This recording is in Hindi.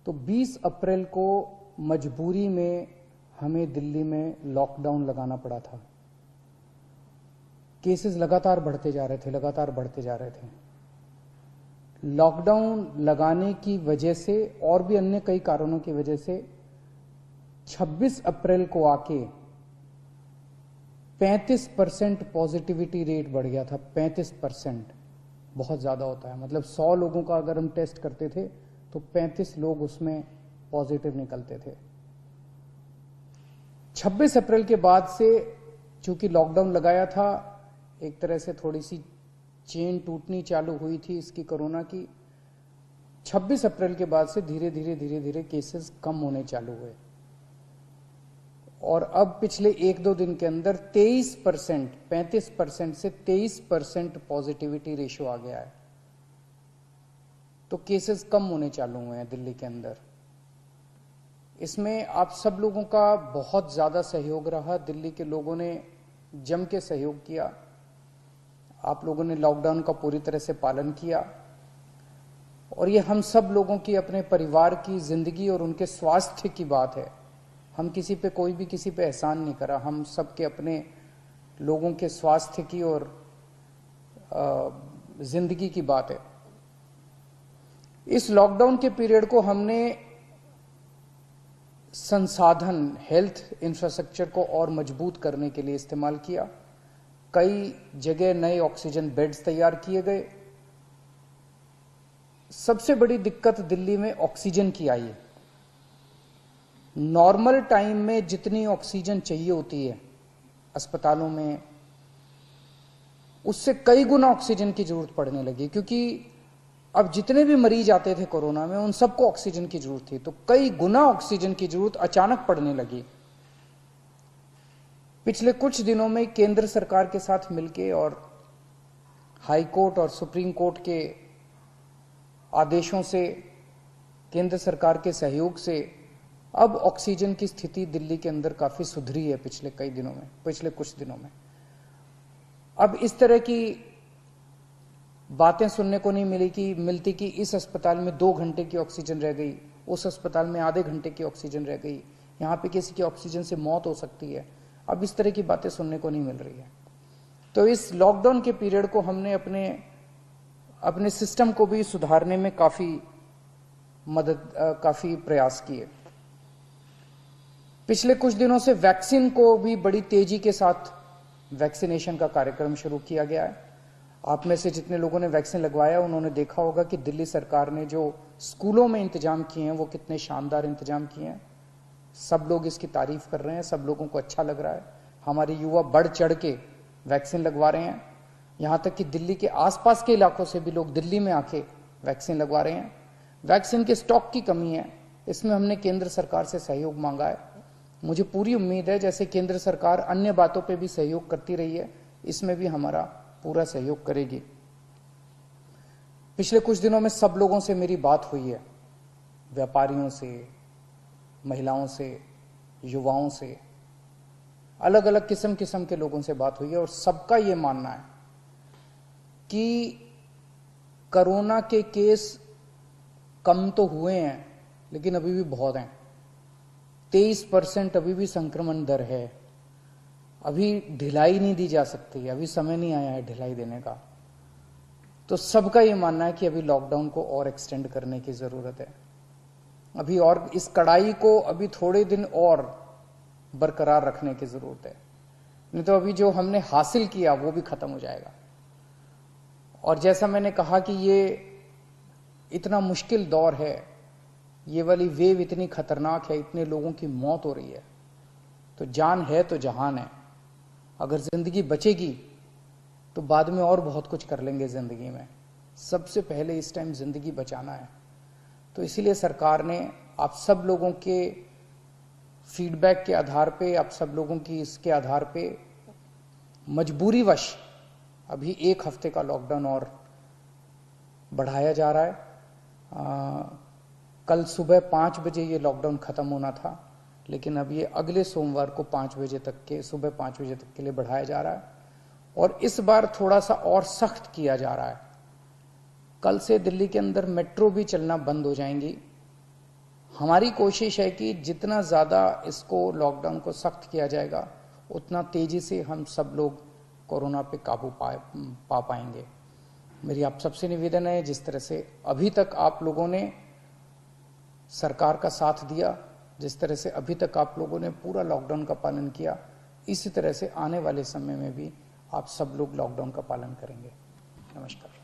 तो 20 अप्रैल को मजबूरी में हमें दिल्ली में लॉकडाउन लगाना पड़ा था। केसेस लगातार बढ़ते जा रहे थे। लॉकडाउन लगाने की वजह से और भी अन्य कई कारणों की वजह से 26 अप्रैल को आके 35% पॉजिटिविटी रेट बढ़ गया था। 35% बहुत ज्यादा होता है। मतलब 100 लोगों का अगर हम टेस्ट करते थे तो 35 लोग उसमें पॉजिटिव निकलते थे। 26 अप्रैल के बाद से चूंकि लॉकडाउन लगाया था, एक तरह से थोड़ी सी चेन टूटनी चालू हुई थी इसकी, कोरोना की। 26 अप्रैल के बाद से धीरे धीरे केसेस कम होने चालू हुए और अब पिछले 1-2 दिन के अंदर 23%, 35% से 23% पॉजिटिविटी रेशियो आ गया है। तो केसेस कम होने चालू हुए हैं दिल्ली के अंदर। इसमें आप सब लोगों का बहुत ज्यादा सहयोग रहा। दिल्ली के लोगों ने जम के सहयोग किया। आप लोगों ने लॉकडाउन का पूरी तरह से पालन किया और ये हम सब लोगों की, अपने परिवार की जिंदगी और उनके स्वास्थ्य की बात है। हम किसी पे, कोई भी किसी पे एहसान नहीं करा। हम सब के अपने लोगों के स्वास्थ्य की और जिंदगी की बात है। इस लॉकडाउन के पीरियड को हमने संसाधन, हेल्थ इंफ्रास्ट्रक्चर को और मजबूत करने के लिए इस्तेमाल किया। कई जगह नए ऑक्सीजन बेड्स तैयार किए गए। सबसे बड़ी दिक्कत दिल्ली में ऑक्सीजन की आई है। नॉर्मल टाइम में जितनी ऑक्सीजन चाहिए होती है अस्पतालों में, उससे कई गुना ऑक्सीजन की जरूरत पड़ने लगी, क्योंकि अब जितने भी मरीज आते थे कोरोना में उन सबको ऑक्सीजन की जरूरत थी। तो कई गुना ऑक्सीजन की जरूरत अचानक पड़ने लगी। पिछले कुछ दिनों में केंद्र सरकार के साथ मिलके और हाई कोर्ट और सुप्रीम कोर्ट के आदेशों से, केंद्र सरकार के सहयोग से अब ऑक्सीजन की स्थिति दिल्ली के अंदर काफी सुधरी है पिछले कुछ दिनों में। अब इस तरह की बातें सुनने को नहीं मिलती कि इस अस्पताल में 2 घंटे की ऑक्सीजन रह गई, उस अस्पताल में आधे घंटे की ऑक्सीजन रह गई, यहां पे किसी की ऑक्सीजन से मौत हो सकती है। अब इस तरह की बातें सुनने को नहीं मिल रही है। तो इस लॉकडाउन के पीरियड को हमने अपने सिस्टम को भी सुधारने में काफी प्रयास किए। पिछले कुछ दिनों से वैक्सीन को भी बड़ी तेजी के साथ वैक्सीनेशन का कार्यक्रम शुरू किया गया है। आप में से जितने लोगों ने वैक्सीन लगवाया उन्होंने देखा होगा कि दिल्ली सरकार ने जो स्कूलों में इंतजाम किए हैं वो कितने शानदार इंतजाम किए हैं। सब लोग इसकी तारीफ कर रहे हैं, सब लोगों को अच्छा लग रहा है। हमारे युवा बढ़ चढ़ के वैक्सीन लगवा रहे हैं। यहां तक कि दिल्ली के आसपास के इलाकों से भी लोग दिल्ली में आके वैक्सीन लगवा रहे हैं। वैक्सीन के स्टॉक की कमी है, इसमें हमने केंद्र सरकार से सहयोग मांगा है। मुझे पूरी उम्मीद है जैसे केंद्र सरकार अन्य बातों पे भी सहयोग करती रही है, इसमें भी हमारा पूरा सहयोग करेगी। पिछले कुछ दिनों में सब लोगों से मेरी बात हुई है, व्यापारियों से, महिलाओं से, युवाओं से, अलग अलग किस्म के लोगों से बात हुई है और सबका ये मानना है कि कोरोना के केस कम तो हुए हैं लेकिन अभी भी बहुत हैं। 23% अभी भी संक्रमण दर है। अभी ढिलाई नहीं दी जा सकती, अभी समय नहीं आया है ढिलाई देने का। तो सबका ये मानना है कि अभी लॉकडाउन को और एक्सटेंड करने की जरूरत है। अभी और इस कड़ाई को अभी थोड़े दिन और बरकरार रखने की जरूरत है, नहीं तो अभी जो हमने हासिल किया वो भी खत्म हो जाएगा। और जैसा मैंने कहा कि ये इतना मुश्किल दौर है, ये वाली वेव इतनी खतरनाक है, इतने लोगों की मौत हो रही है, तो जान है तो जहान है। अगर जिंदगी बचेगी तो बाद में और बहुत कुछ कर लेंगे जिंदगी में। सबसे पहले इस टाइम जिंदगी बचाना है। तो इसीलिए सरकार ने आप सब लोगों के फीडबैक के आधार पे, आप सब लोगों की इसके आधार पे मजबूरीवश अभी 1 हफ्ते का लॉकडाउन और बढ़ाया जा रहा है। कल सुबह 5 बजे ये लॉकडाउन खत्म होना था, लेकिन अब ये अगले सोमवार को 5 बजे तक के, सुबह 5 बजे तक के लिए बढ़ाया जा रहा है। और इस बार थोड़ा सा और सख्त किया जा रहा है। कल से दिल्ली के अंदर मेट्रो भी चलना बंद हो जाएंगी। हमारी कोशिश है कि जितना ज़्यादा इसको लॉकडाउन को सख्त किया जाएगा उतना तेज़ी से हम सब लोग कोरोना पे काबू पा पाएंगे। मेरी आप सबसे निवेदन है, जिस तरह से अभी तक आप लोगों ने सरकार का साथ दिया, जिस तरह से अभी तक आप लोगों ने पूरा लॉकडाउन का पालन किया, इसी तरह से आने वाले समय में भी आप सब लोग लॉकडाउन का पालन करेंगे। नमस्कार।